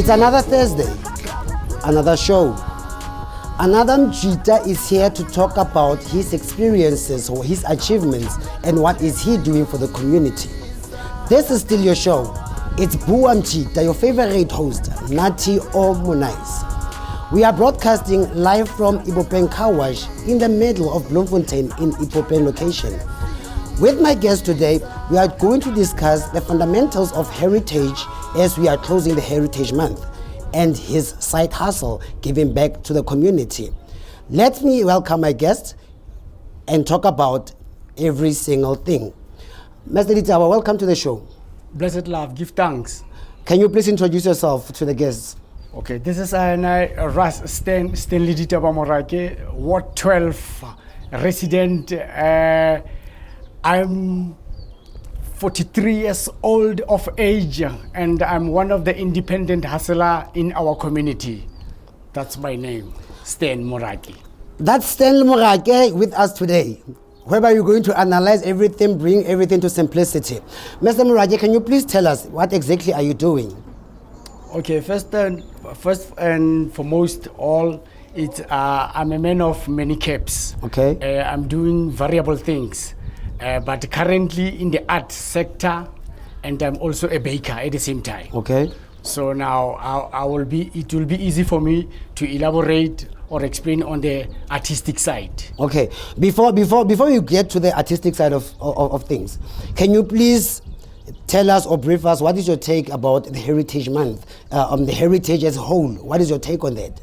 It's another Thursday, another show. Another Mjita is here to talk about his experiences or his achievements and what is he doing for the community. This is still your show. It's Bua Mjita, your favorite host, Nati or Monais. We are broadcasting live from Ipopeng Car Wash in the middle of Bloemfontein in Ipopeng location. With my guest today, we are going to discuss the fundamentals of heritage as we are closing the Heritage Month and his side hustle, giving back to the community. Let me welcome my guest and talk about every single thing. Mr. Ditaba, welcome to the show. Blessed love, give thanks. Can you please introduce yourself to the guests? Okay, this is Stanley Ditaba Morake, Ward 12 resident. I'm 43 years old of age, and I'm one of the independent hustler in our community. That's my name, Stan Morake. That's Stan Morake with us today, whereby you're going to analyze everything, bring everything to simplicity. Mr. Morake, can you please tell us what exactly are you doing? Okay, first and foremost, I'm a man of many caps. Okay. I'm doing variable things. But currently in the art sector, and I'm also a baker at the same time. Okay. So now it will be easy for me to elaborate or explain on the artistic side. Okay. Before you get to the artistic side of things, can you please tell us or brief us what is your take about the Heritage Month, the heritage as a whole? What is your take on that?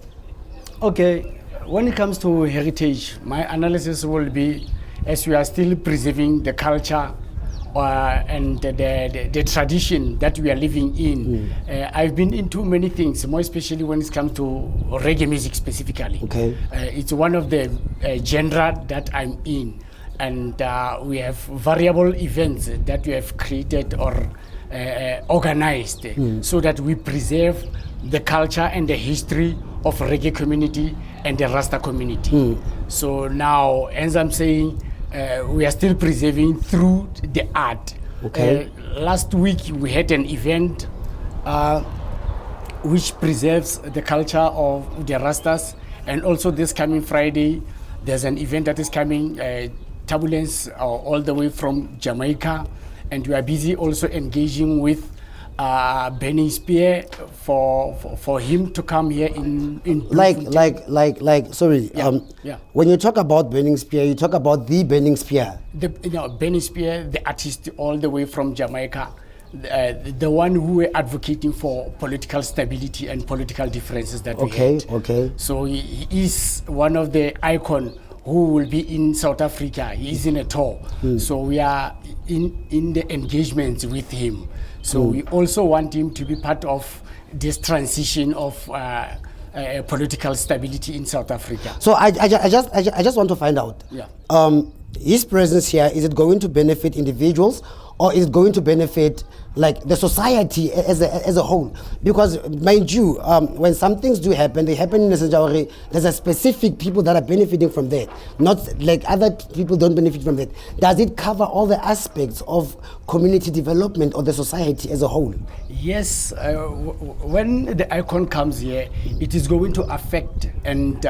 Okay. When it comes to heritage, my analysis will be, as we are still preserving the culture and the tradition that we are living in. I've been into many things, more especially when it comes to reggae music specifically. Okay. It's one of the genre that I'm in, and we have variable events that we have created or organized so that we preserve the culture and the history of reggae community and the Rasta community. So now, as I'm saying, we are still preserving through the art. Okay. Last week we had an event which preserves the culture of the Rastas, and also this coming Friday there's an event that is coming, turbulence all the way from Jamaica, and we are busy also engaging with Burning Spear for him to come here in sorry. When you talk about Burning Spear, you talk about the Burning Spear. Burning Spear, the artist all the way from Jamaica, the one who were advocating for political stability and political differences that we had. Okay. So he is one of the icon who will be in South Africa. He is in a tour. So we are in the engagements with him. So we also want him to be part of this transition of political stability in South Africa. So I just want to find out. His presence here, is it going to benefit individuals, or is it going to benefit like the society as a whole? Because mind you, when some things do happen, they happen in a sense there's a specific people that are benefiting from that, not like other people don't benefit from that. Does it cover all the aspects of community development or the society as a whole? Yes, when the icon comes here, it is going to affect and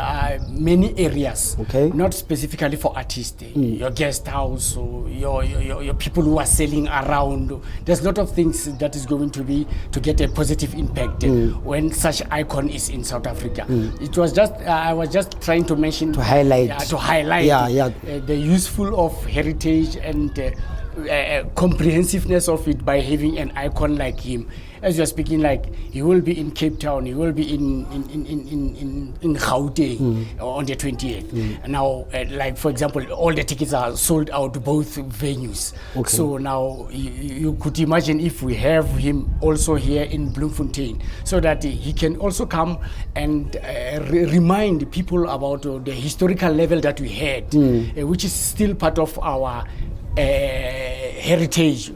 many areas. Okay. Not specifically for artists, your guest house, or your people who are selling around. There's a lot of things that is going to get a positive impact when such icon is in South Africa. It was just I was just trying to mention to highlight the useful of heritage and comprehensiveness of it by having an icon like him. As you're speaking, like he will be in Cape Town, he will be in Gauteng on the 28th. And now, like for example, all the tickets are sold out both venues. Okay. So now you could imagine if we have him also here in Bloemfontein, so that he can also come and remind people about the historical level that we had, which is still part of our heritage.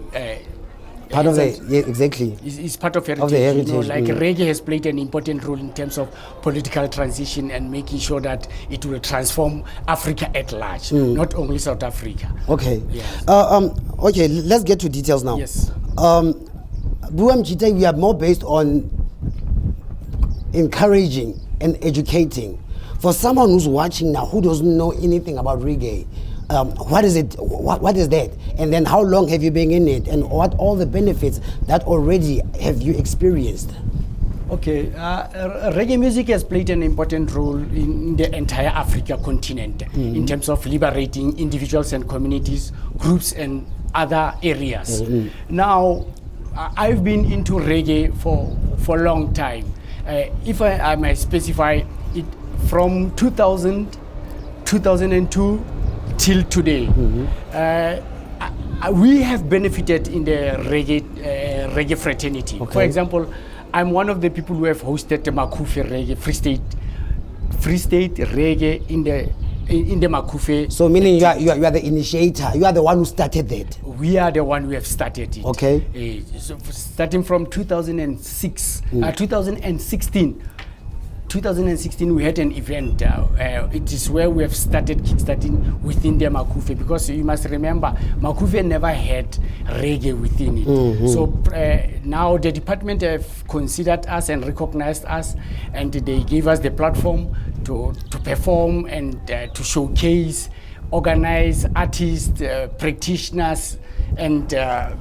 Part of exactly. It's part of heritage. Of the heritage. You know, like reggae has played an important role in terms of political transition and making sure that it will transform Africa at large, not only South Africa. Okay. Yes. Okay, let's get to details now. Yes. Bua Mjita, we are more based on encouraging and educating. For someone who's watching now who doesn't know anything about reggae, what is it? What is that? And then how long have you been in it? And what all the benefits that already have you experienced? Okay, reggae music has played an important role in the entire Africa continent in terms of liberating individuals and communities, groups and other areas. Now, I've been into reggae for a long time. If I might specify it, from 2002 till today, we have benefited in the reggae fraternity. Okay. For example, I'm one of the people who have hosted the Makufe Reggae Free State Reggae in the Makufe. So meaning you are the initiator, you are the one who started that. We are the one who have started it. Okay. So starting from 2016, we had an event. It is where we have started kickstarting within the Makufe, because you must remember, Makufe never had reggae within it. So now the department have considered us and recognized us, and they gave us the platform to perform and to showcase, organize artists, practitioners, and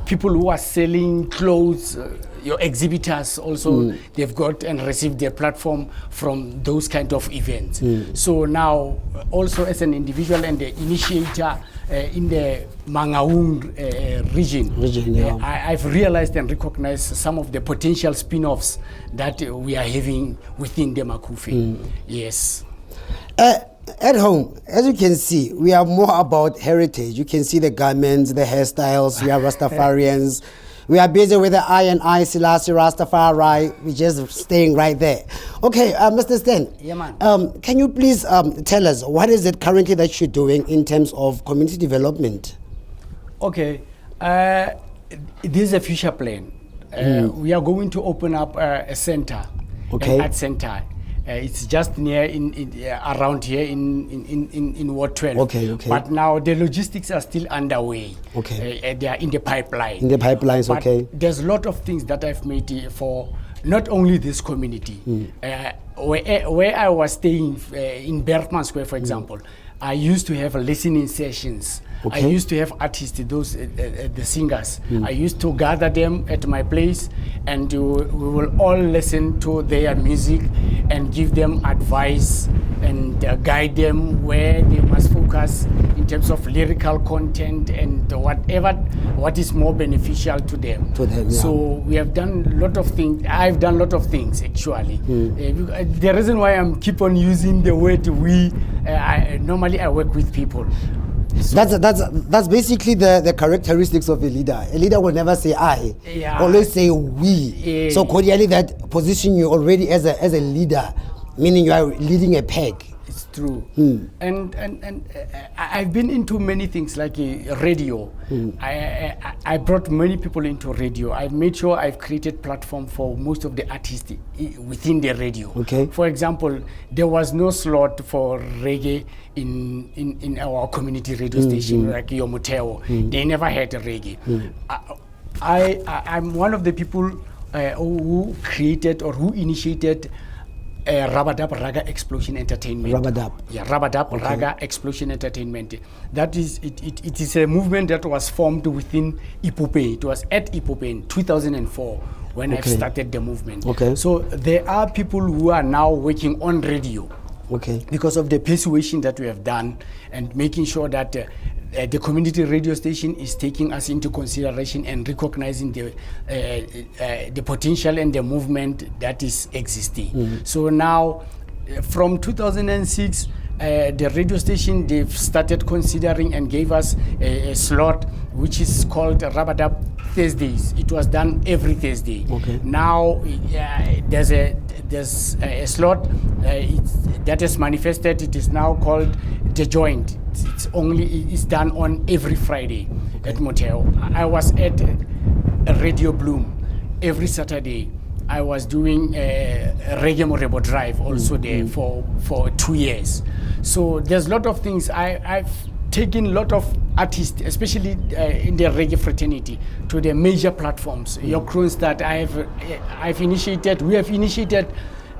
people who are selling clothes. Your exhibitors also, they've got and received their platform from those kind of events. So now, also as an individual and the initiator in the Mangaung region, I've realized and recognized some of the potential spin-offs that we are having within the Makufe. Yes. At home, as you can see, we are more about heritage. You can see the garments, the hairstyles, we are Rastafarians. We are busy with the I and I, Selassie Rastafari. We're just staying right there. Okay, Mr. Stan. Yeah, man. Can you please tell us what is it currently that you're doing in terms of community development? Okay, this is a future plan. We are going to open up a center, an art center. It's just near around here in Ward 12. Okay. But now the logistics are still underway. Okay. They are in the pipeline. In the pipelines, but okay. There's a lot of things that I've made for not only this community. Where I was staying in Bergman Square, for example, I used to have listening sessions. I used to have artists, those the singers. I used to gather them at my place, and we will all listen to their music and give them advice and guide them where they must focus in terms of lyrical content and what is more beneficial to them. So we have done a lot of things. I've done a lot of things actually. The reason why I'm keep on using the word we, normally I work with people. So that's basically the characteristics of a leader. A leader will never say I, always say we. So cordially that position you already as a leader, meaning you are leading a pack. It's true. And I've been into many things like radio. I brought many people into radio. I've made sure I've created platform for most of the artists within the radio. Okay. For example, there was no slot for reggae in our community radio station like Yomoteo. They never had a reggae. I'm one of the people who created or who initiated Rabadab Raga Explosion Entertainment. Rabadab. Yeah, Rabadab Raga Explosion Entertainment. That is, it is a movement that was formed within Ipupe. It was at Ipupe in 2004 when I started the movement. So there are people who are now working on radio. Because of the persuasion that we have done and making sure that the community radio station is taking us into consideration and recognizing the potential and the movement that is existing. So now, from 2006, the radio station, they've started considering and gave us a slot which is called Rabadab Thursdays. It was done every Thursday. Now there's a slot that is manifested. It is now called The Joint. It's done on every Friday at Moteo. I was at Radio Bloom every Saturday. I was doing Reggae Morebo Drive also there for 2 years. So there's a lot of things. I've taken a lot of artists, especially in the reggae fraternity, to the major platforms. Your Kronstadt, we have initiated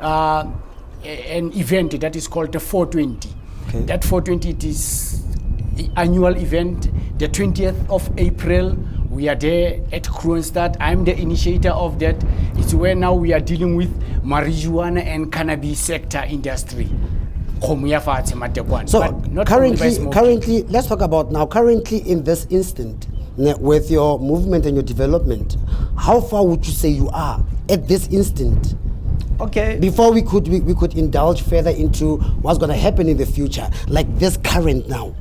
an event that is called the 420. Okay. That 420, it is the annual event, the 20th of April. We are there at Kroonstad. I'm the initiator of that. It's where now we are dealing with marijuana and cannabis sector industry. So But currently, let's talk about now. Currently, in this instant, with your movement and your development, how far would you say you are at this instant? Okay. Before we could indulge further into what's going to happen in the future, like this current now.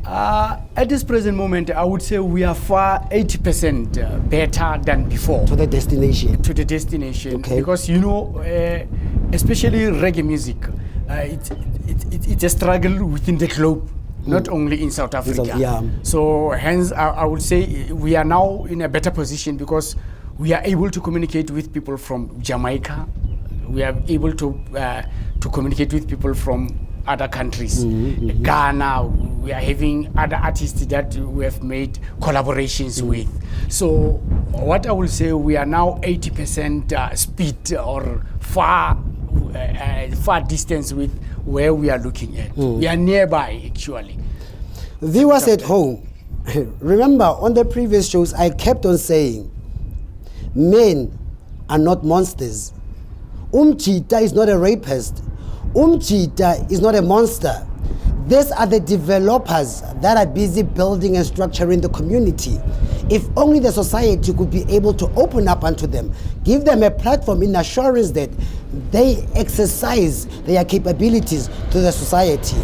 At this present moment, I would say we are far 80% better than before. To the destination. To the destination. Okay. Because, you know, especially reggae music, it's a struggle within the globe, not only in South Africa. Yeah. So hence, I would say we are now in a better position because we are able to communicate with people from Jamaica. We are able to communicate with people from other countries. Ghana, we are having other artists that we have made collaborations with. So what I will say, we are now 80% speed or far distance with where we are looking at. We are nearby, actually. Viewers at home, remember on the previous shows, I kept on saying, men are not monsters. Mjita is not a rapist. Mjita is not a monster. These are the developers that are busy building and structuring the community. If only the society could be able to open up unto them, give them a platform in assurance that they exercise their capabilities to the society.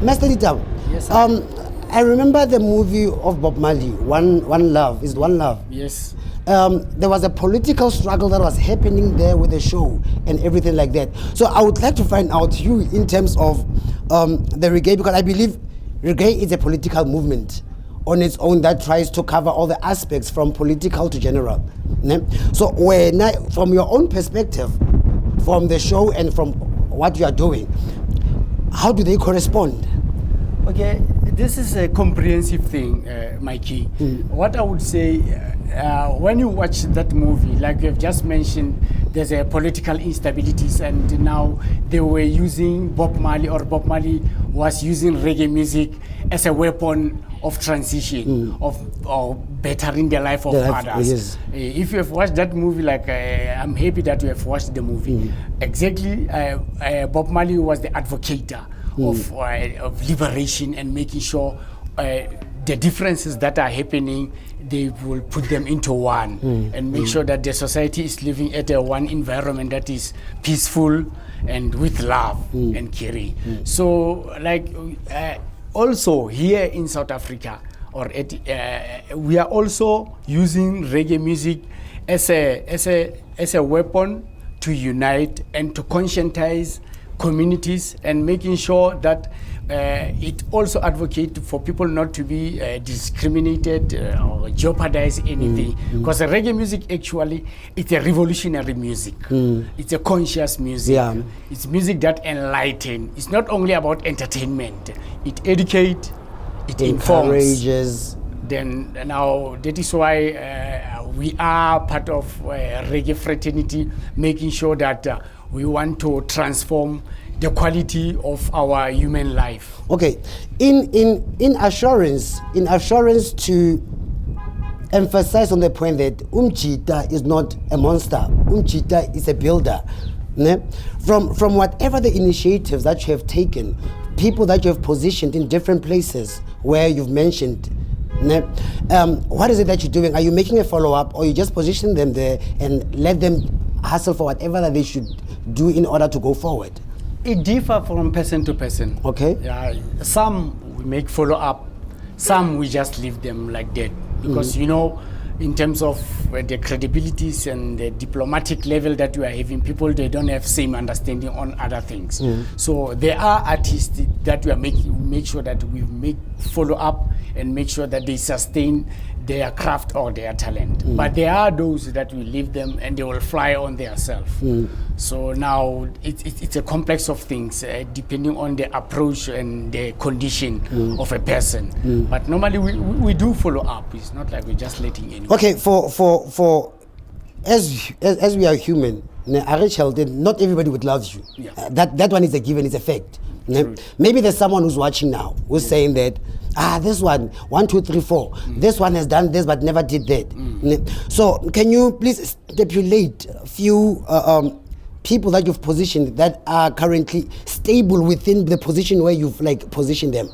Master Ditaba, yes, sir. I remember the movie of Bob Marley, One Love. Is it One Love? Yes. There was a political struggle that was happening there with the show and everything like that. So I would like to find out you in terms of the reggae, because I believe reggae is a political movement on its own that tries to cover all the aspects from political to general. So from your own perspective, from the show and from what you are doing, how do they correspond? Okay, this is a comprehensive thing, Mikey. What I would say, when you watch that movie, like you have just mentioned, there's a political instabilities, and now they were using Bob Marley was using reggae music as a weapon of transition, of bettering the life of others. Yes. If you have watched that movie, like I'm happy that you have watched the movie. Exactly, Bob Marley was the advocate of liberation and making sure the differences that are happening, they will put them into one and make sure that the society is living at a one environment that is peaceful and with love and caring. So like also here in South Africa, we are also using reggae music as a weapon to unite and to conscientize communities, and making sure that it also advocates for people not to be discriminated or jeopardize anything. Because reggae music actually, it's a revolutionary music. It's a conscious music. Yeah. It's music that enlightens. It's not only about entertainment. It educates, it encourages. Then now that is why we are part of reggae fraternity, making sure that we want to transform the quality of our human life. Okay, in assurance to emphasize on the point that Mjita is not a monster. Mjita is a builder. From whatever the initiatives that you have taken, people that you have positioned in different places where you've mentioned, what is it that you're doing? Are you making a follow-up, or you just position them there and let them hustle for whatever that they should do in order to go forward? It differs from person to person. Okay. Some we make follow-up, some we just leave them like that. Because, you know, in terms of the credibilities and the diplomatic level that we are having, people, they don't have same understanding on other things. So there are artists that we are make sure that we make follow-up and make sure that they sustain their craft or their talent. But there are those that we leave them and they will fly on themselves. So now it's a complex of things depending on the approach and the condition of a person. But normally we do follow up. It's not like we're just letting anyone. Okay, for as we are human, not everybody would love you. Yeah. That one is a given, it's a fact. Maybe there's someone who's watching now who's saying that, this one, 1, 2, 3, 4, this one has done this but never did that. So can you please stipulate a few people that you've positioned that are currently stable within the position where you've like positioned them?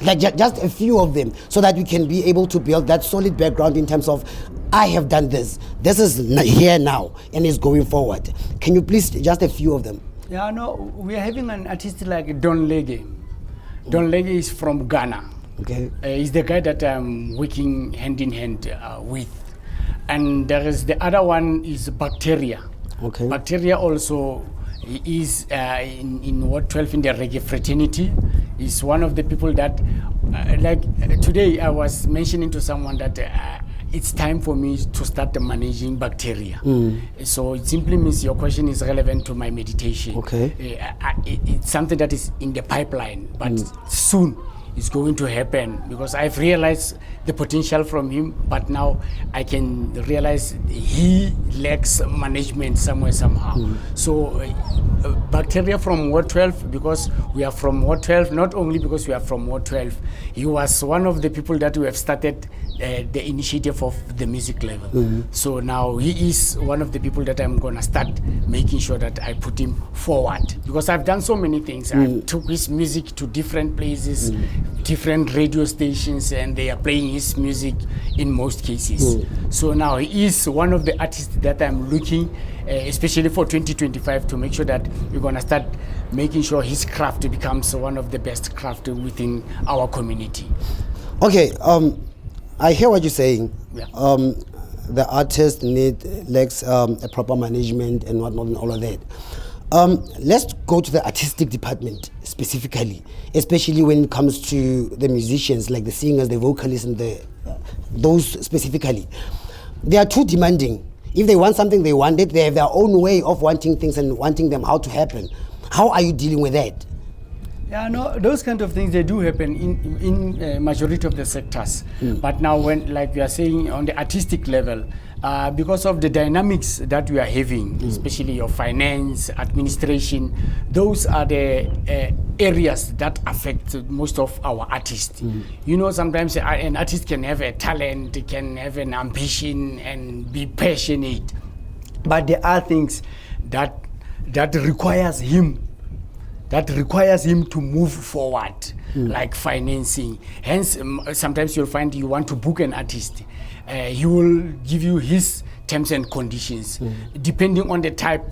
Like just a few of them, so that we can be able to build that solid background in terms of, I have done this is here now and is going forward. Can you please, just a few of them? Yeah, no, we are having an artist like Don Lege. Don Lege is from Ghana. Okay. He's the guy that I'm working hand in hand with. And there is the other one is Bacteria. Okay. Bacteria also is in Ward 12 in the reggae fraternity. Is one of the people that, today I was mentioning to someone that it's time for me to start managing Bacteria. So it simply means your question is relevant to my meditation. Okay. It's something that is in the pipeline, but soon it's going to happen, because I've realized the potential from him, but now I can realize he lacks management somewhere, somehow. So Bacteria from Ward 12, because we are from Ward 12, not only because we are from Ward 12, he was one of the people that we have started the initiative of the music level. So now he is one of the people that I'm gonna start making sure that I put him forward, because I've done so many things. I took his music to different places, different radio stations, and they are playing his music in most cases. So now he is one of the artists that I'm looking, especially for 2025, to make sure that we're gonna start making sure his craft becomes one of the best craft within our community. Okay, I hear what you're saying. Yeah. The artist lacks a proper management and whatnot and all of that. Let's go to the artistic department specifically, especially when it comes to the musicians, like the singers, the vocalists, and those specifically. They are too demanding. If they want something, they want it. They have their own way of wanting things and wanting them how to happen. How are you dealing with that? Yeah, no, those kind of things, they do happen in majority of the sectors. But now, when, like we are saying, on the artistic level, because of the dynamics that we are having, especially your finance, administration, those are the areas that affect most of our artists. You know, sometimes an artist can have a talent, can have an ambition and be passionate, but there are things that requires him to move forward, like financing. Hence, sometimes you'll find you want to book an artist. He will give you his terms and conditions, depending on the type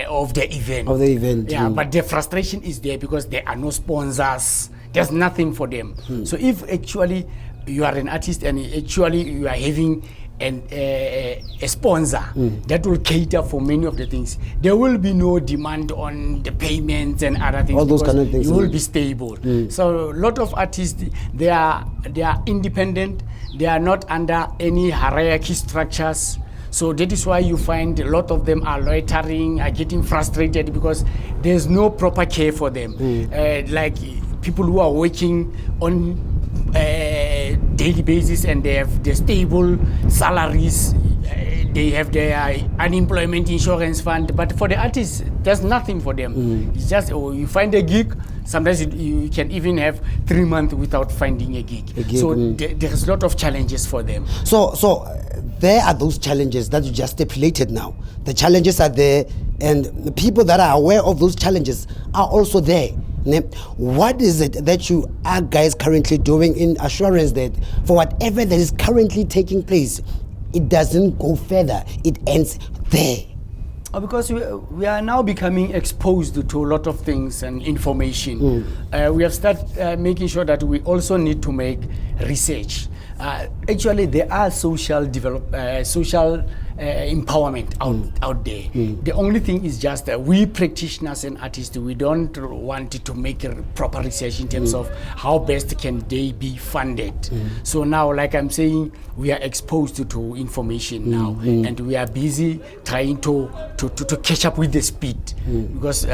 of the event. Yeah, but the frustration is there because there are no sponsors. There's nothing for them. So if actually you are an artist and actually you are having a sponsor that will cater for many of the things, there will be no demand on the payments and other things. All those kind of things. You will be stable. So a lot of artists, they are independent. They are not under any hierarchy structures. So that is why you find a lot of them are loitering, are getting frustrated because there's no proper care for them. Like people who are working on daily basis and they have the stable salaries, they have their unemployment insurance fund, but for the artists there's nothing for them. It's just you find a gig, sometimes you can even have 3 months without finding a gig. So there's a lot of challenges for them. So there are those challenges that you just stipulated now. The challenges are there, and the people that are aware of those challenges are also there. What is it that you are guys currently doing in assurance that for whatever that is currently taking place, it doesn't go further, it ends there? Because we are now becoming exposed to a lot of things and information. We have started making sure that we also need to make research. Actually, there are social empowerment out there. The only thing is just that we practitioners and artists, we don't want to make a proper research in terms of how best can they be funded. So now, like I'm saying, we are exposed to information now, and we are busy trying to catch up with the speed. Because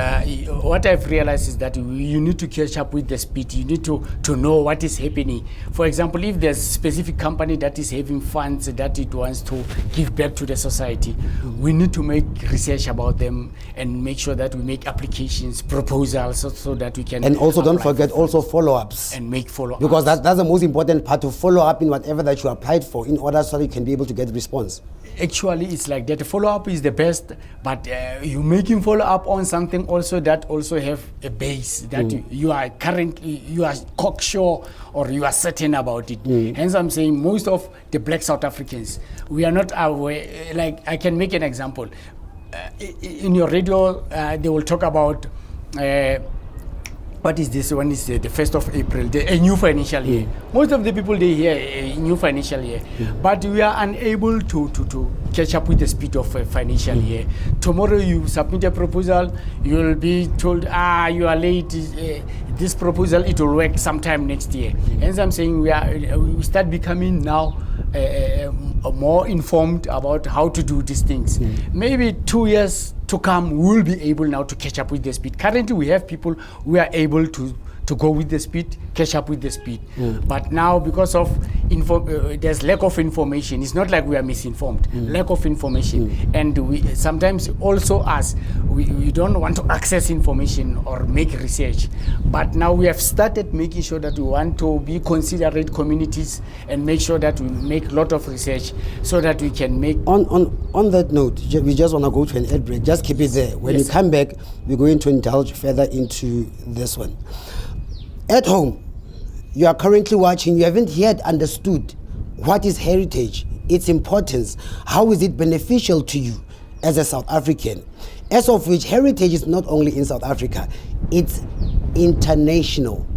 what I've realized is that you need to catch up with the speed. You need to know what is happening. For example, if there's a specific company that is having funds that it wants to give back to the society, we need to make research about them and make sure that we make applications, proposals, so that we can. And also don't forget also follow-ups. And make follow-ups. Because that's the most important part, to follow up in whatever that you applied for, in order so you can be able to get response. Actually, it's like that. Follow-up is the best, but you making follow-up on something also that also have a base that you are cocksure or you are certain about it. Hence, I'm saying most of the black South Africans, we are not aware. Like, I can make an example. In your radio, they will talk about what is this one? Is the 1st of April, a new financial year. Most of the people, they hear a new financial year, but we are unable to catch up with the speed of a financial year. Tomorrow you submit a proposal, you will be told, you are late. This proposal, it will work sometime next year. Hence, I'm saying we start becoming now more informed about how to do these things. Maybe 2 years to come, we will be able now to catch up with the speed. Currently, we have people who are able to go with the speed, catch up with the speed. But now, because of there's lack of information, it's not like we are misinformed. Lack of information, and we sometimes also we don't want to access information or make research. But now we have started making sure that we want to be considerate communities and make sure that we make a lot of research so that we can make. On that note, we just want to go to an ad break. Just keep it there. When you come back, we're going to indulge further into this one. At home, you are currently watching, you haven't yet understood what is heritage, its importance, how is it beneficial to you as a South African, as of which heritage is not only in South Africa, it's international.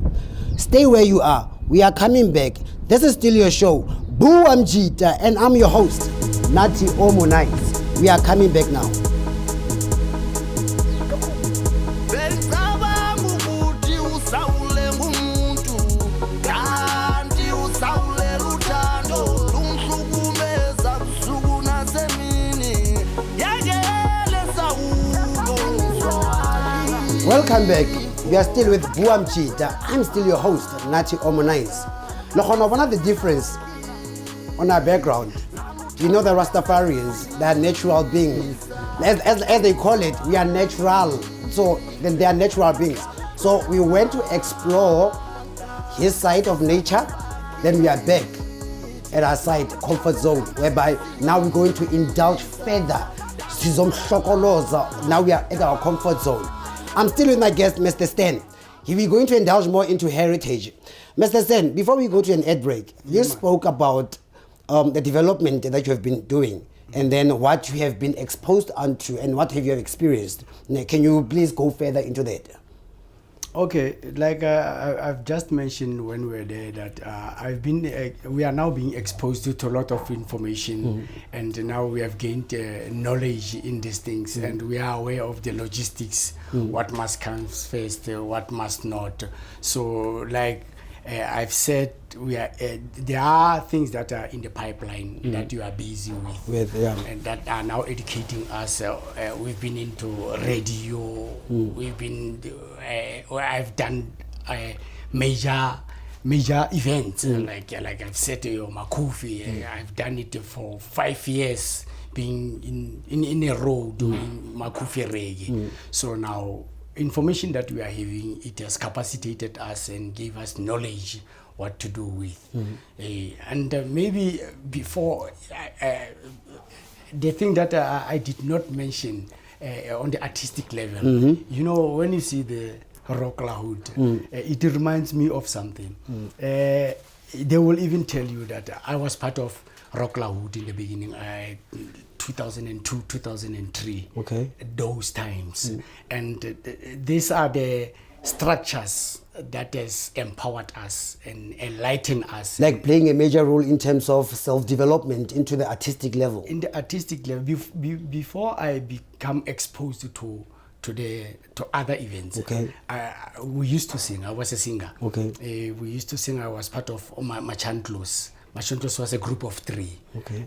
Stay where you are. We are coming back. This is still your show, Bua Mjita, and I'm your host, Nati Omonite. We are coming back now. Welcome back. We are still with Bua Mjita. I'm still your host, Nati Omonite. One of the difference on our background, you know, the Rastafarians, they are natural beings. As they call it, we are natural. So then they are natural beings. So we went to explore his side of nature. Then we are back at our side, comfort zone, whereby now we're going to indulge further. Now we are at our comfort zone. I'm still with my guest, Mr. Stan. We're going to indulge more into heritage. Mr. Stan, before we go to an ad break, you spoke about the development that you have been doing, and then what you have been exposed onto and what have you experienced. Now, can you please go further into that? Okay, like I've just mentioned when we were there that we are now being exposed to a lot of information, and now we have gained knowledge in these things, and we are aware of the logistics, what must come first, what must not. So, like I've said, there are things that are in the pipeline that you are busy with, and that are now educating us. We've been into radio. We've been. I've done major events like I've said to you, Makufi. I've done it for 5 years, being in a row doing Makufi reggae. So now, information that we are having, it has capacitated us and gave us knowledge what to do with. And maybe before, the thing that I did not mention on the artistic level, you know, when you see the rock lahood, it reminds me of something. They will even tell you that I was part of rock lahood in the beginning, 2002, 2003, those times. And these are the structures that has empowered us and enlightened us. Like playing a major role in terms of self-development into the artistic level. In the artistic level, before I become exposed to other events, we used to sing. I was a singer. We used to sing. I was part of Machanklos. Machanklos was a group of 3.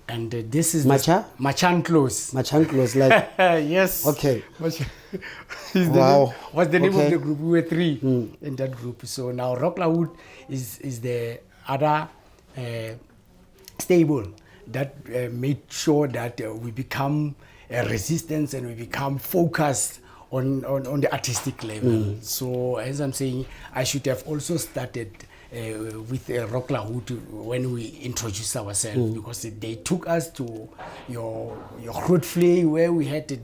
And this is Machanklos. Machanklos, like yes. Wow. What's the name of the group? We were 3 in that group. So now Rock Lahoud is the other stable that made sure that we become resistant and we become focused on the artistic level. So as I'm saying, I should have also started with Roklahood when we introduced ourselves, because they took us to your Grootvlei, where we had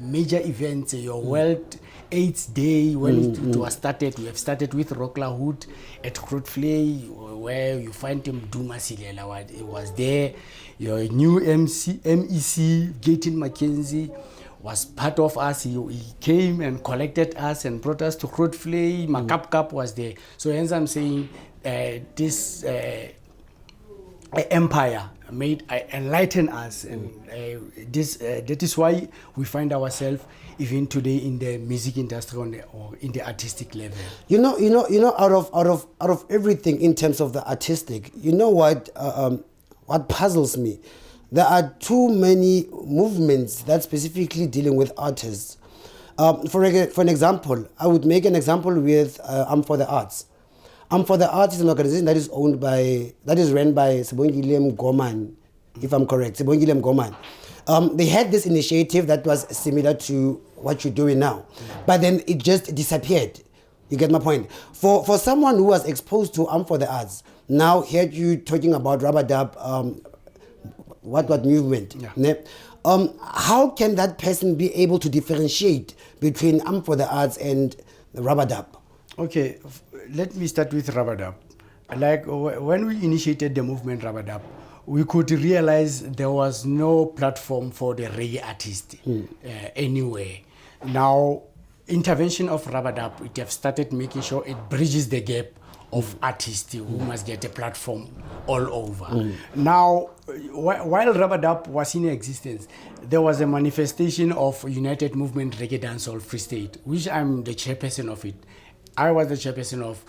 major events, your World AIDS Day. When it was started, we have started with Roklahood at Grootvlei, where you find him Duma Silela. It was there. Your new MEC, Gaten Mackenzie, was part of us. He came and collected us and brought us to Grootvlei. Makap was there. So hence I'm saying this empire enlighten us, and that is why we find ourselves even today in the music industry or in the artistic level. You know, out of everything in terms of the artistic, you know what puzzles me? There are too many movements that specifically dealing with artists. For an example, I would make an example with I'm for the Arts. I'm for the Arts is an organization that is ran by Sibongile Mgoman, if I'm correct, Sibongile Mgoman. They had this initiative that was similar to what you're doing now, but then it just disappeared. You get my point? For someone who was exposed to I'm for the Arts, now hear you talking about Rubber Dub, what movement? Yeah. How can that person be able to differentiate between I'm for the Arts and the Rubber Dub? Okay, let me start with Rubber Dub. Like when we initiated the movement Rubber Dub, we could realize there was no platform for the reggae artist anywhere. Now, intervention of Rubber Dub, it have started making sure it bridges the gap of artists who must get a platform all over. Now, while Rubber Dub was in existence, there was a manifestation of United Movement Reggae Dancehall Free State, which I'm the chairperson of it. I was the chairperson of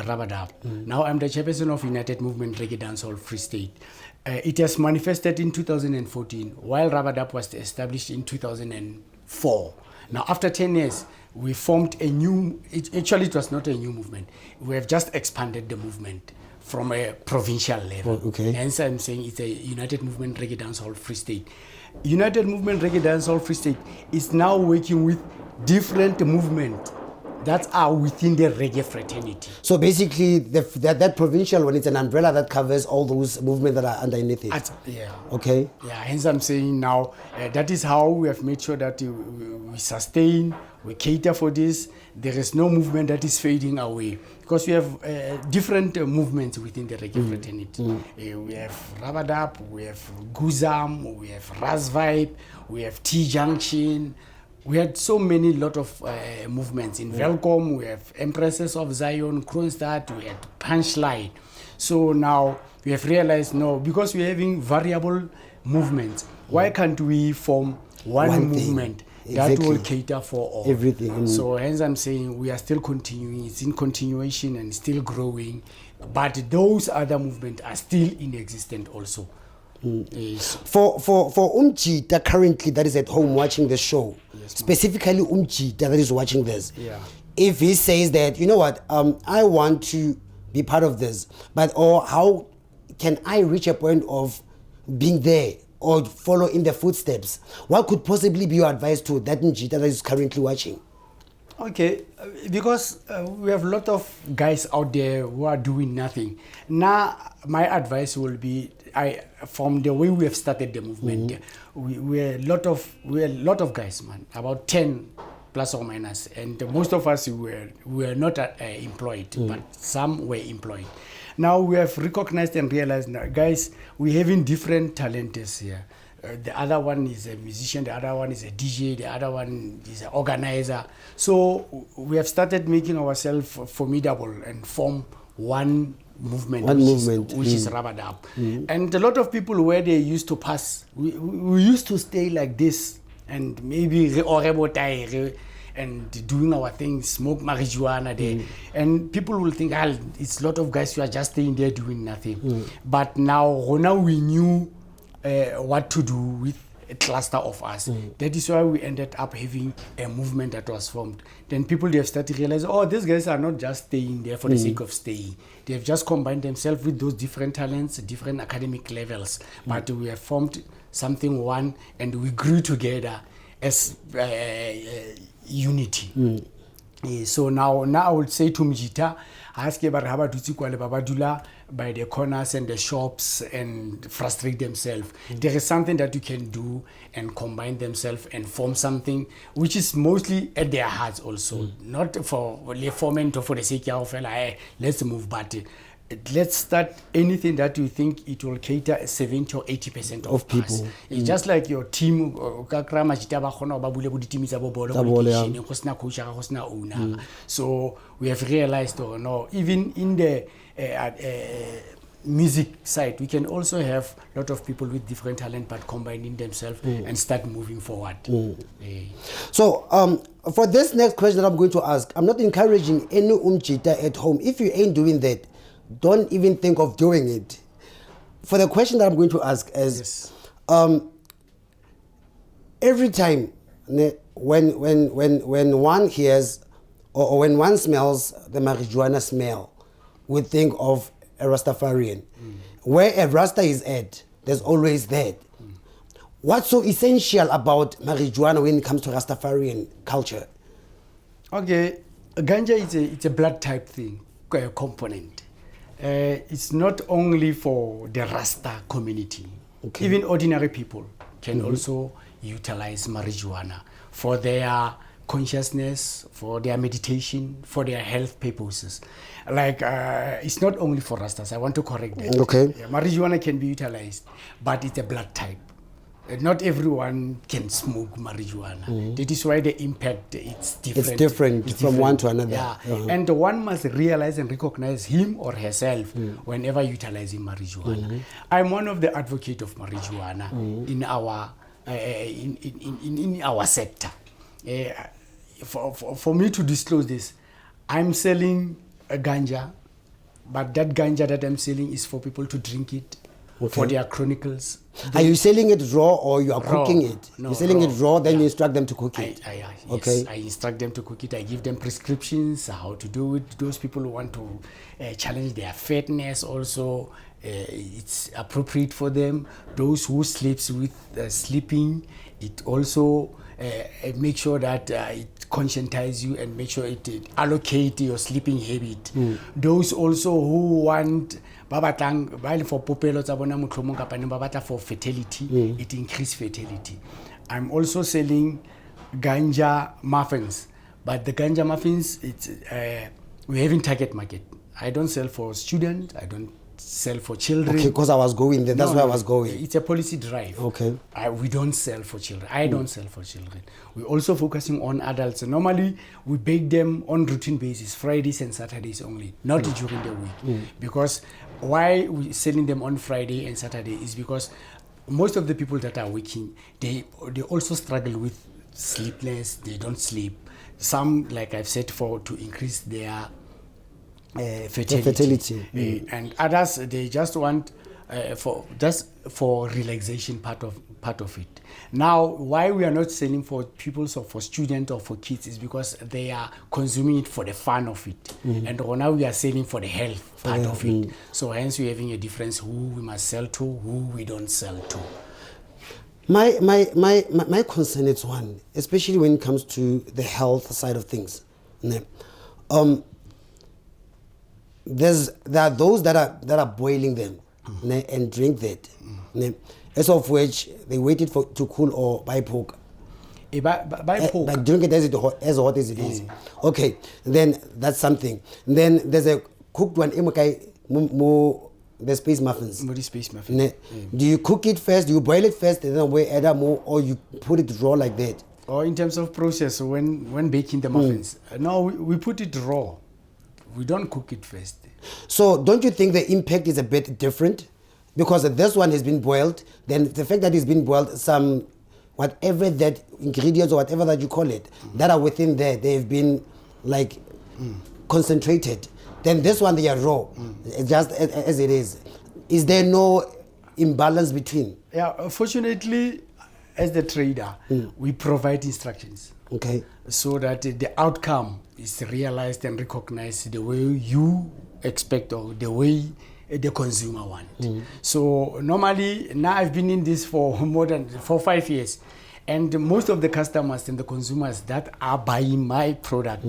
Rubber Dub. Now I'm the chairperson of United Movement Reggae Dancehall Free State. It has manifested in 2014, while Rubber Dub was established in 2004. Now, after 10 years, we formed a new, it was not a new movement. We have just expanded the movement from a provincial level. Okay. Hence, I'm saying it's a United Movement Reggae Dancehall Free State. United Movement Reggae Dancehall Free State is now working with different movements that are within the reggae fraternity. So basically, that provincial one is an umbrella that covers all those movements that are underneath it. Yeah. Okay. Yeah, hence I'm saying now, that is how we have made sure that we sustain, we cater for this. There is no movement that is fading away, because we have different movements within the reggae fraternity. We have Rubber Dub, we have Guzam, we have Ras Vibe, we have T-Junction. We had so many lot of movements. In Velcom, we have Empresses of Zion, Kronstadt, we had Punchline. So now we have realized, no, because we're having variable movements, why can't we form one movement that will cater for all? Everything. So hence I'm saying we are still continuing, it's in continuation and still growing, but those other movements are still in existence also. Yes. For Mjita currently that is at home watching the show, specifically Mjita that is watching this, if he says that, you know what, I want to be part of this, but or how can I reach a point of being there or follow in the footsteps, what could possibly be your advice to that Mjita that is currently watching? Okay, because we have a lot of guys out there who are doing nothing. Now, my advice will be, from the way we have started the movement, we're a lot of guys, man, about 10 plus or minus, and most of us were not employed, but some were employed. Now we have recognized and realized, now, guys, we're having different talents here. The other one is a musician, the other one is a DJ, the other one is an organizer. So we have started making ourselves formidable and form one movement, which is Rubber Dub. And a lot of people where they used to pass, we used to stay like this and maybe and doing our things, smoke marijuana there. And people will think, it's a lot of guys who are just staying there doing nothing. But now we knew what to do with a cluster of us. That is why we ended up having a movement that was formed. Then people, they have started realizing, oh, these guys are not just staying there for the sake of staying. They have just combined themselves with those different talents, different academic levels. But we have formed something one, and we grew together as unity. So now I would say to Mjita, ask Babadula by the corners and the shops and frustrate themselves. There is something that you can do and combine themselves and form something which is mostly at their hearts also. Not for forming or for the sake of let's move, but let's start anything that you think it will cater 70 or 80% of people. Us. It's just like your team. So we have realized, even in the music side, we can also have a lot of people with different talent, but combining themselves and start moving forward. So for this next question that I'm going to ask, I'm not encouraging any Mjita at home. If you ain't doing that, don't even think of doing it. For the question that I'm going to ask is, every time when one hears or when one smells the marijuana smell, we think of a Rastafarian. Where a Rasta is at, there's always that. What's so essential about marijuana when it comes to Rastafarian culture? Okay, ganja it's a blood type thing, component. It's not only for the Rasta community. Okay. Even ordinary people can also utilize marijuana for their consciousness, for their meditation, for their health purposes. Like, it's not only for Rastas. I want to correct that. Okay. Marijuana can be utilized, but it's a blood type. Not everyone can smoke marijuana. That is why the impact it's different. It's different from one to another. Yeah. And one must realize and recognize him or herself whenever utilizing marijuana. I'm one of the advocates of marijuana in our in our sector. For me to disclose this, I'm selling a ganja, but that ganja that I'm selling is for people to drink it. For their chronicles. Are you selling it raw or you are cooking it? No, you're selling raw. it raw, then you instruct them to cook it? Yes, I instruct them to cook it. I give them prescriptions, how to do it. Those people who want to challenge their fatness also, it's appropriate for them. Those who sleeps with sleeping, it also make sure that it conscientize you and make sure it allocate your sleeping habit. Those also who want for fertility, it increase fertility. I'm also selling ganja muffins, but the ganja muffins, it's we have in target market. I don't sell for students. I don't sell for children. Okay, because I was going there. That's where I was going. It's a policy drive. Okay. We don't sell for children. I don't sell for children. We're also focusing on adults. Normally, we bake them on routine basis, Fridays and Saturdays only, not during the week. Because why we're selling them on Friday and Saturday is because most of the people that are working, they also struggle with sleeplessness. They don't sleep. Some, like I've said, to increase their fertility. And others, they just want for relaxation part of it. Now, why we are not selling for people, so for students or for kids, is because they are consuming it for the fun of it. And now we are selling for the health part of it. So hence we're having a difference who we must sell to, who we don't sell to. My concern is one, especially when it comes to the health side of things. There are those that are boiling them and drink that. As of which they waited to cool or buy pork. Like drink it as hot as it is. Okay, then that's something. Then there's a cooked one, the space muffins. Do you cook it first? Do you boil it first and then add more, or you put it raw like that? Or in terms of process, when baking the muffins, no, we put it raw. We don't cook it first. So don't you think the impact is a bit different? Because this one has been boiled, then the fact that it's been boiled, some whatever that ingredients or whatever that you call it, that are within there, they've been like concentrated. Then this one, they are raw, just as it is. Is there no imbalance between? Yeah, fortunately, as the trader, we provide instructions. Okay. So that the outcome is realized and recognized the way you expect or the way the consumer want. So normally, now I've been in this for more than 4 or 5 years. And most of the customers and the consumers that are buying my product,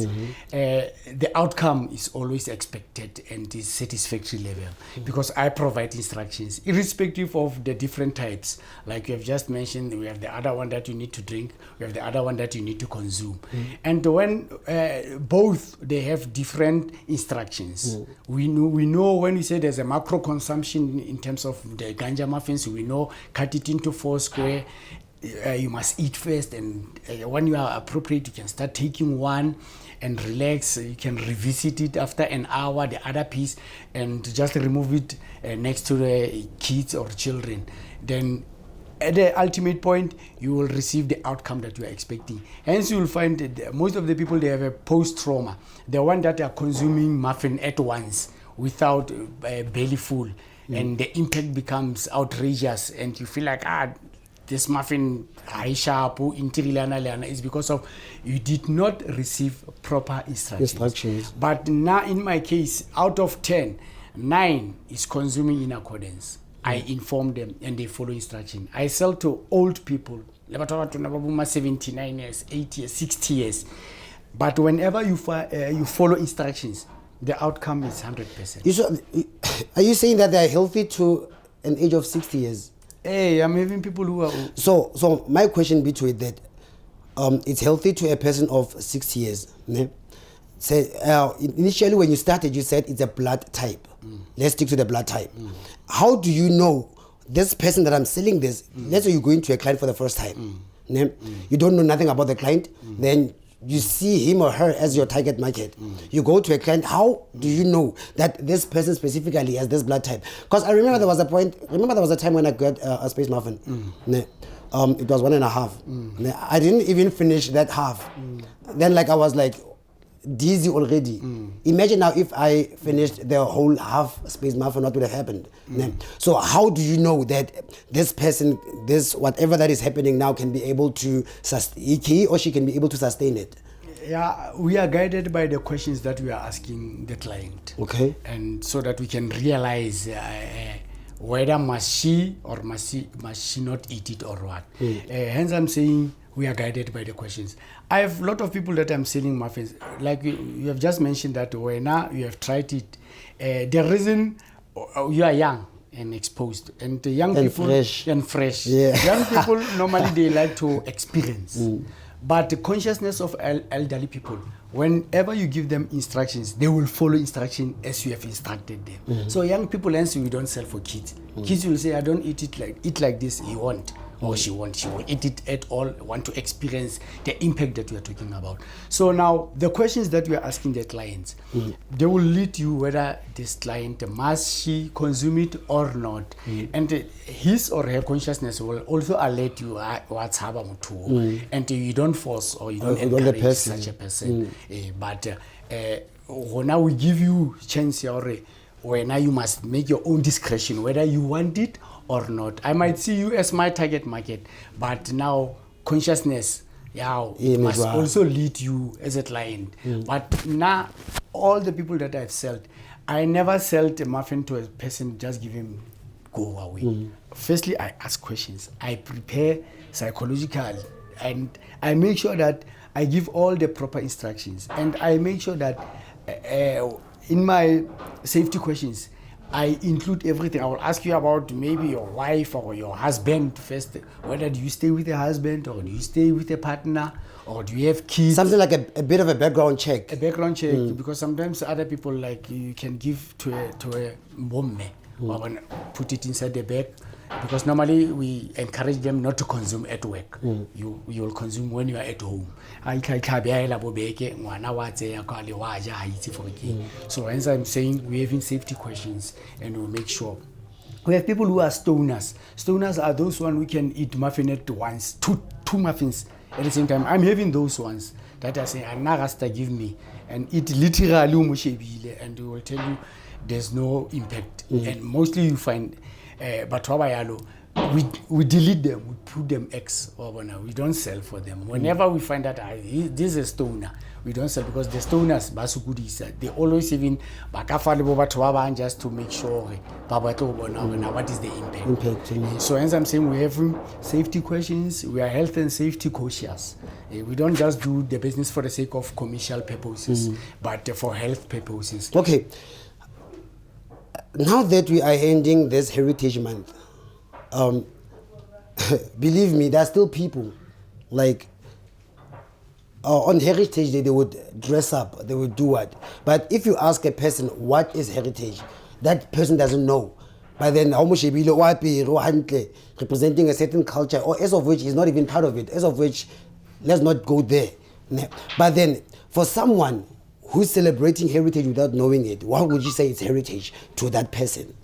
the outcome is always expected and is satisfactory level because I provide instructions irrespective of the different types. Like you have just mentioned, we have the other one that you need to drink, we have the other one that you need to consume. And when both, they have different instructions. We know when we say there's a macro consumption in terms of the ganja muffins, we know cut it into 4 square. You must eat first, and when you are appropriate, you can start taking one and relax. You can revisit it after an hour, the other piece, and just remove it next to the kids or children. Then at the ultimate point, you will receive the outcome that you are expecting. Hence, you will find that most of the people, they have a post-trauma. The one that are consuming muffin at once without belly full, and the impact becomes outrageous, and you feel like, this muffin is because of you did not receive proper instructions. But now in my case, out of 10, 9 is consuming in accordance. I inform them and they follow instruction. I sell to old people, 79 years, 80 years, 60 years. But whenever you follow instructions, the outcome is 100%. Are you saying that they are healthy to an age of 60 years? Hey, I'm having people who are... So my question be to it that it's healthy to a person of 60 years. Ne? Say, initially when you started, you said it's a blood type. Let's stick to the blood type. How do you know this person that I'm selling this, let's say you're going to a client for the first time. Ne? You don't know nothing about the client, then you see him or her as your target market. You go to a client, how do you know that this person specifically has this blood type? Because I remember there was a time when I got a space muffin. It was 1.5. I didn't even finish that half. Then I was like dizzy already. Imagine now if I finished the whole half space muffin, what would have happened? So how do you know that this person, this whatever that is happening now, can be able to he or she can be able to sustain it? Yeah, we are guided by the questions that we are asking the client. Okay. And so that we can realize whether must she or must she not eat it or what. Hence I'm saying we are guided by the questions. I have a lot of people that I'm selling muffins. Like you have just mentioned that when now you have tried it. The reason you are young and exposed, and the young people fresh. Yeah. Young people normally they like to experience. But the consciousness of elderly people, whenever you give them instructions, they will follow instruction as you have instructed them. So young people, hence we don't sell for kids. Kids will say, I don't eat like this. He won't. Or she won't. She will eat it at all. Want to experience the impact that we are talking about. So now the questions that we are asking the clients, they will lead you whether this client must she consume it or not, and his or her consciousness will also alert you what's happening to, and you don't force or you don't encourage such a person. But now we give you chance where now you must make your own discretion whether you want it or not. I might see you as my target market, but now consciousness must also lead you as a client. But now all the people that I've sold, I never sold a muffin to a person, just give him go away. Firstly, I ask questions. I prepare psychologically, and I make sure that I give all the proper instructions, and I make sure that in my safety questions, I include everything. I will ask you about maybe your wife or your husband first. Whether do you stay with a husband or do you stay with a partner or do you have kids? Something like a bit of a background check. A background check, because sometimes other people, like, you can give to a mom or put it inside the bag. Because normally we encourage them not to consume at work. You will consume when you are at home. So hence I'm saying we're having safety questions, and we'll make sure. We have people who are stoners. Stoners are those ones who can eat muffin at once, two muffins at the same time. I'm having those ones that are saying, Rasta, give me, and eat literally, and we will tell you there's no impact. And mostly you find but we delete them, we put them X or whatever. We don't sell for them. Whenever we find that this is a stoner, we don't sell because the stoners they always even just to make sure what is the impact. So as I'm saying, we have safety questions, we are health and safety cautious. We don't just do the business for the sake of commercial purposes, but for health purposes. Okay. Now that we are ending this Heritage Month, believe me, there are still people like on Heritage Day, they would dress up, they would do what. But if you ask a person what is heritage, that person doesn't know. But then representing a certain culture, or as of which is not even part of it, as of which let's not go there. But then for someone who's celebrating heritage without knowing it, what would you say is heritage to that person?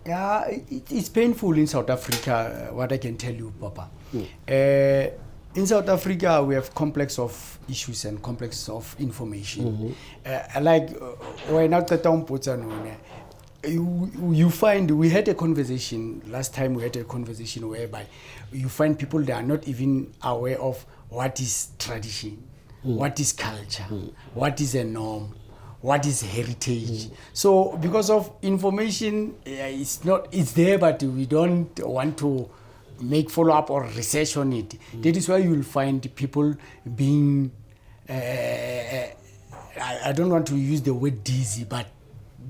Yeah, it's painful in South Africa, what I can tell you, Papa. In South Africa, we have complex of issues and complex of information. When out the town puts you find, we had a conversation, last time we had a conversation whereby you find people that are not even aware of what is tradition, what is culture, what is a norm, what is heritage. So because of information, it's there, but we don't want to make follow-up or research on it. That is why you will find people being, I don't want to use the word dizzy, but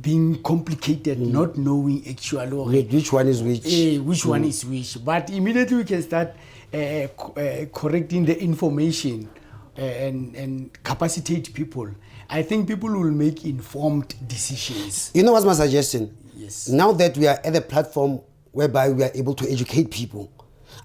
being complicated, not knowing actually which one is which. One is which. But immediately we can start correcting the information and capacitate people. I think people will make informed decisions. You know what's my suggestion? Yes. Now that we are at a platform whereby we are able to educate people,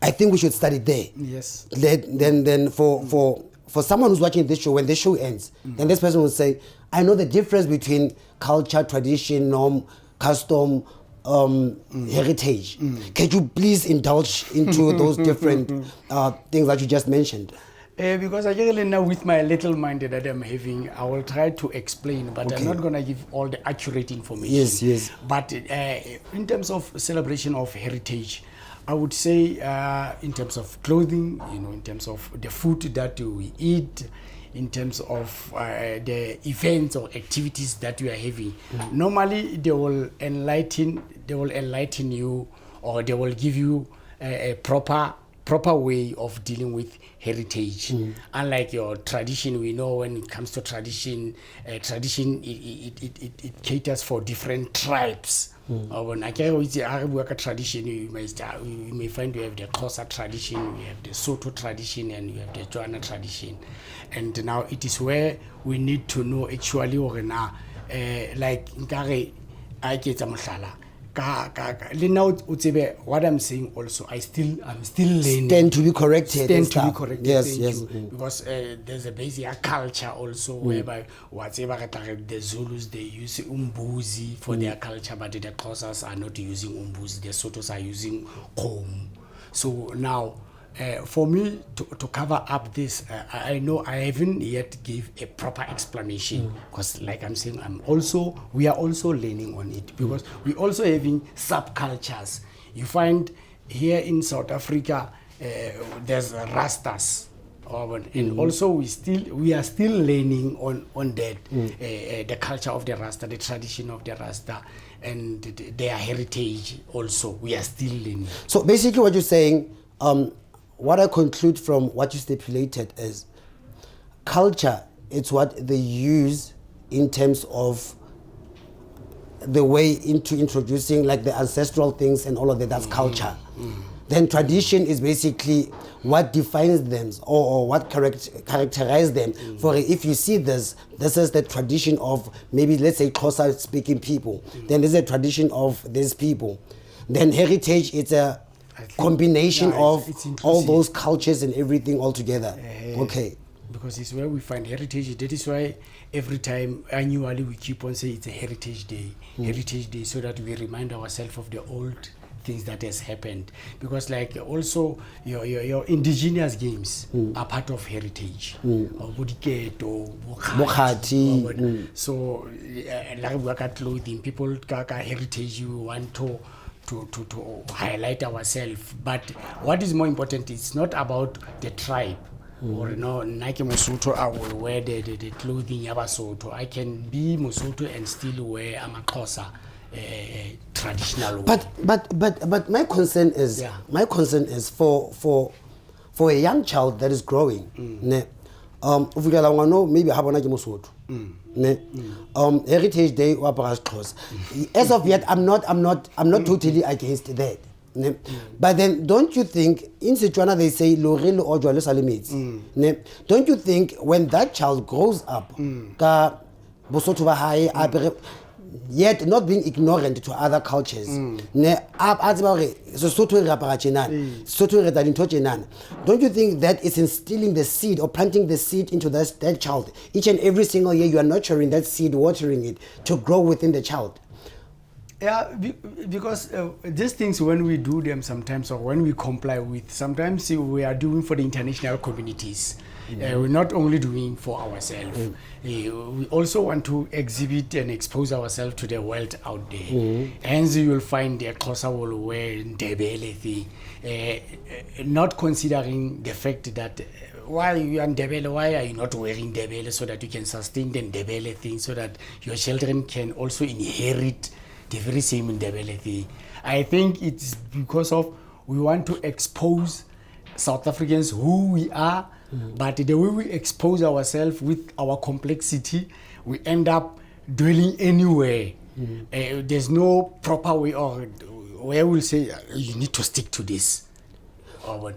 I think we should start it there. Yes. Then for someone who's watching this show, when this show ends, then this person will say, I know the difference between culture, tradition, norm, custom, heritage. Can you please indulge into those different things that you just mentioned? Because I generally now, with my little mind that I'm having, I will try to explain, but I'm not going to give all the accurate information. Yes. But in terms of celebration of heritage, I would say in terms of clothing, in terms of the food that we eat, in terms of the events or activities that we are having. Normally, they will enlighten you, or they will give you a proper way of dealing with heritage. Unlike your tradition, we know when it comes to tradition, it caters for different tribes. When I work a tradition, you may find you have the Xhosa tradition, you have the Soto tradition, and you have the Joana tradition. And now it is where we need to know actually like I get what I'm saying also, I'm still learning. Stand to be corrected. Yes. Because there's a basic culture also whereby whatever the Zulus, they use umbuzi for their culture, but the Xhosas are not using umbuzi, the Sotos are using komu. So now, for me to cover up this, I know I haven't yet give a proper explanation, because like I'm saying, we are also learning on it, because we also having subcultures. You find here in South Africa, there's Rastas, and also we are still learning on that, the culture of the Rasta, the tradition of the Rasta, and their heritage also. We are still learning. So basically what you're saying, what I conclude from what you stipulated is culture, it's what they use in terms of the way into introducing like the ancestral things and all of that, that's culture. Then tradition is basically what defines them or what characterizes them. For if you see this is the tradition of maybe, let's say, Xhosa speaking people. Then there's a tradition of these people. Then heritage, it's a combination of all those cultures and everything all together. Okay. Because it's where we find heritage. That is why every time annually we keep on saying it's a heritage day, so that we remind ourselves of the old things that has happened. Because like also your indigenous games are part of heritage. So like we got clothing, people heritage, you want to to highlight ourselves. But what is more important, it's not about the tribe. Or Nike Mosotho, I will wear the clothing Yabasotho. I can be Mosotho and still wear Amakosa traditional. But my concern is for a young child that is growing. Maybe Heritage Day or as of yet, I'm not totally against that. But then, don't you think in Sichuana they say Lorelo or don't you think when that child grows up, yet not being ignorant to other cultures, don't you think that is instilling the seed or planting the seed into that child? Each and every single year you are nurturing that seed, watering it to grow within the child. Yeah, because these things, when we do them sometimes, or when we comply with, sometimes we are doing for the international communities. We're not only doing for ourselves. We also want to exhibit and expose ourselves to the world out there. Hence, you will find the Xhosa will wear Ndebele thing, not considering the fact that while you are Ndebele, why are you not wearing Ndebele so that you can sustain the Ndebele thing, so that your children can also inherit the very same Ndebele thing. I think it's because of we want to expose South Africans who we are, but the way we expose ourselves with our complexity, we end up dwelling anywhere. There's no proper way, or where we'll say you need to stick to this. The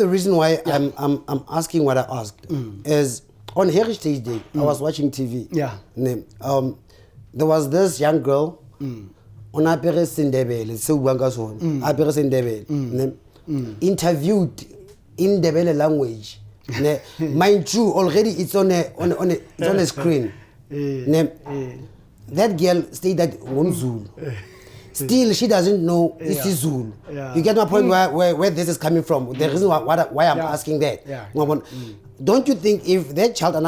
reason why I'm asking what I asked is on Heritage Day, I was watching TV. There was this young girl on interviewed in Ndebele language. Mind you, already it's on a screen. That girl stayed at Zulu. Still, she doesn't know it's Zulu. You get my point where this is coming from. The reason why I'm asking that. Don't you think if that child and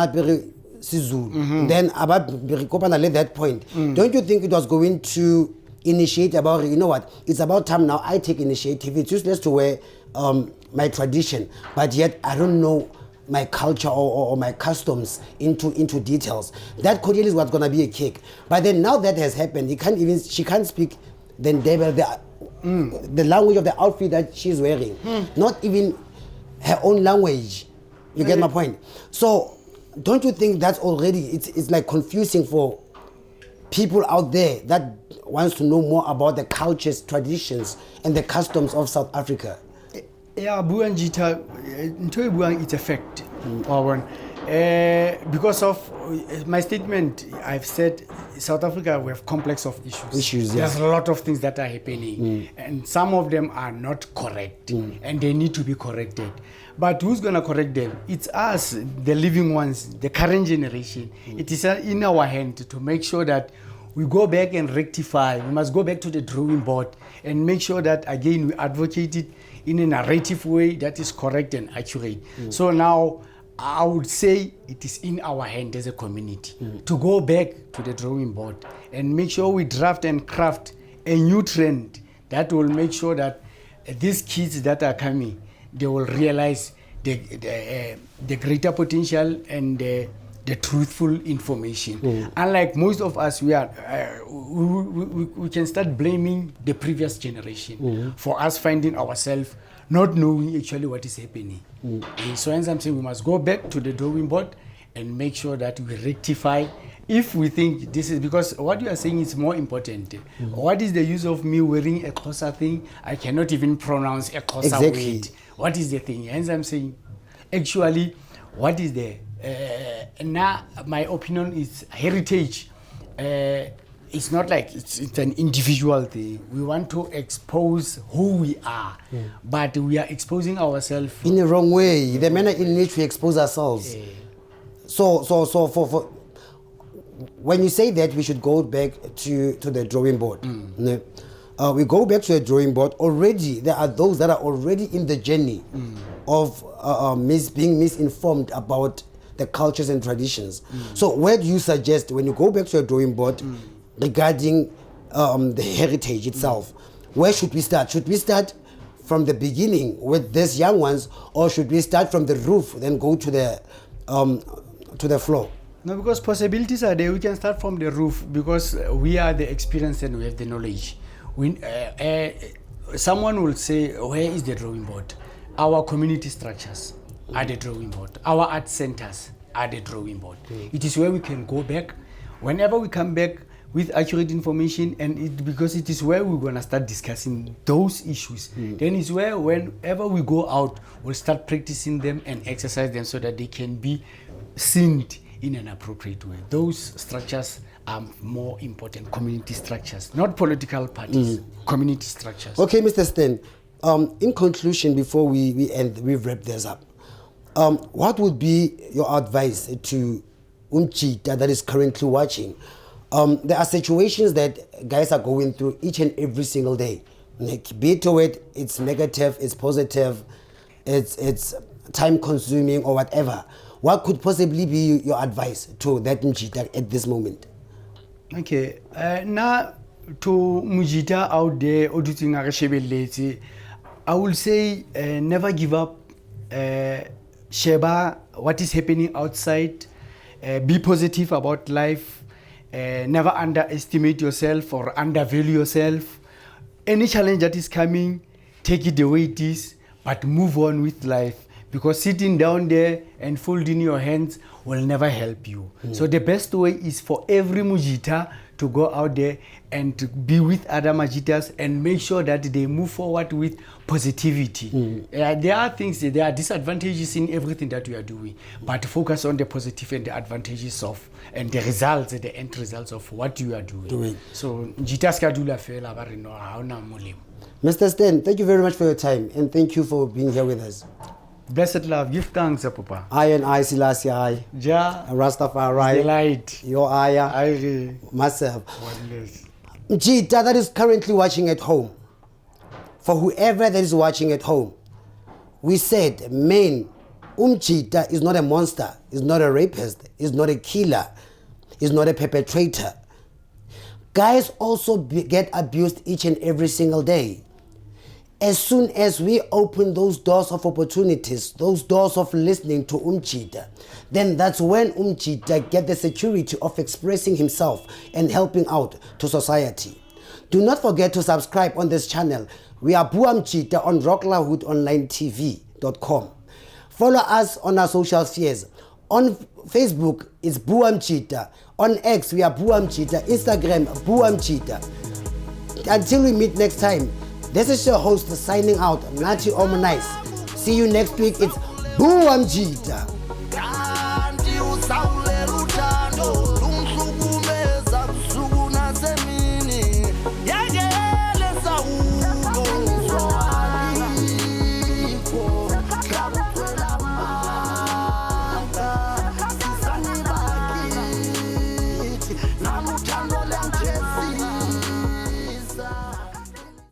then about at that point, don't you think it was going to initiate about, you know what, it's about time now I take initiative. It's useless to wear my tradition, but yet I don't know my culture or my customs into details. That clearly is what's going to be a kick. But then now that has happened, she can't speak the language of the outfit that she's wearing, not even her own language. You get my point? So don't you think that's already, it's like confusing for people out there that wants to know more about the cultures, traditions, and the customs of South Africa? Yeah, Bua Mjita, it's a fact. Because of my statement, I've said South Africa, we have complex of issues. There's a lot of things that are happening, and some of them are not correct, and they need to be corrected. But who's going to correct them? It's us, the living ones, the current generation. It is in our hand to make sure that we go back and rectify. We must go back to the drawing board and make sure that, again, we advocate it in a narrative way that is correct and accurate. So now, I would say it is in our hand as a community to go back to the drawing board and make sure we draft and craft a new trend that will make sure that these kids that are coming, they will realize the greater potential and the truthful information. Unlike most of us, we can start blaming the previous generation for us finding ourselves not knowing actually what is happening. So as I'm saying, we must go back to the drawing board and make sure that we rectify if we think this is, because what you are saying is more important. What is the use of me wearing a Xhosa thing? I cannot even pronounce a Xhosa word. What is the thing? Hence I'm saying, actually, what is there? Now, my opinion is heritage. It's not like it's an individual thing. We want to expose who we are, but we are exposing ourselves in the wrong way. The manner in which we expose ourselves. So for when you say that we should go back to the drawing board, we go back to the drawing board. Already there are those that are already in the journey of being misinformed about the cultures and traditions. So where do you suggest when you go back to the drawing board regarding the heritage itself. Where should we start? Should we start from the beginning with these young ones, or should we start from the roof, then go to the floor? No, because possibilities are there. We can start from the roof because we are the experienced and we have the knowledge. Someone will say, where is the drawing board? Our community structures are the drawing board. Our art centers are the drawing board. It is where we can go back. Whenever we come back with accurate information, and because it is where we're going to start discussing those issues. Then it's where whenever we go out, we'll start practicing them and exercise them so that they can be seen in an appropriate way. Those structures are more important, community structures, not political parties, community structures. Okay, Mr. Sten, in conclusion, before we end, we wrap this up, what would be your advice to Mjita that is currently watching? There are situations that guys are going through each and every single day. Like, be it it's negative, it's positive, it's time consuming or whatever. What could possibly be your advice to that Mjita at this moment? Okay, now to Mjita out there, I will say never give up. Sheba what is happening outside. Be positive about life. Never underestimate yourself or undervalue yourself. Any challenge that is coming, take it the way it is, but move on with life. Because sitting down there and folding your hands will never help you. So the best way is for every Mjita to go out there and to be with other Mjitas and make sure that they move forward with positivity. There are things, there are disadvantages in everything that we are doing, but focus on the positive and the advantages of, and the results, the end results of what you are doing. So, Mjitas ka dula fela ba re no ha ona molemo. Mr. Sten, thank you very much for your time, and thank you for being here with us. Blessed love, give thanks, Papa. I and I, Selassie I, Ja, Rastafarian, the light. your Aya, myself. Mjita that is currently watching at home, for whoever that is watching at home, we said, man, Mjita is not a monster, is not a rapist, is not a killer, is not a perpetrator. Guys also get abused each and every single day. As soon as we open those doors of opportunities, those doors of listening to Mjita, then that's when Mjita get the security of expressing himself and helping out to society. Do not forget to subscribe on this channel. We are Bua Mjita on rocklahoodonlinetv.com. Follow us on our social spheres. On Facebook, it's Bua Mjita. On X, we are Bua Mjita. Instagram, Bua Mjita. Until we meet next time, this is your host signing out, Nati Omanice. See you next week. It's Bua Mjita.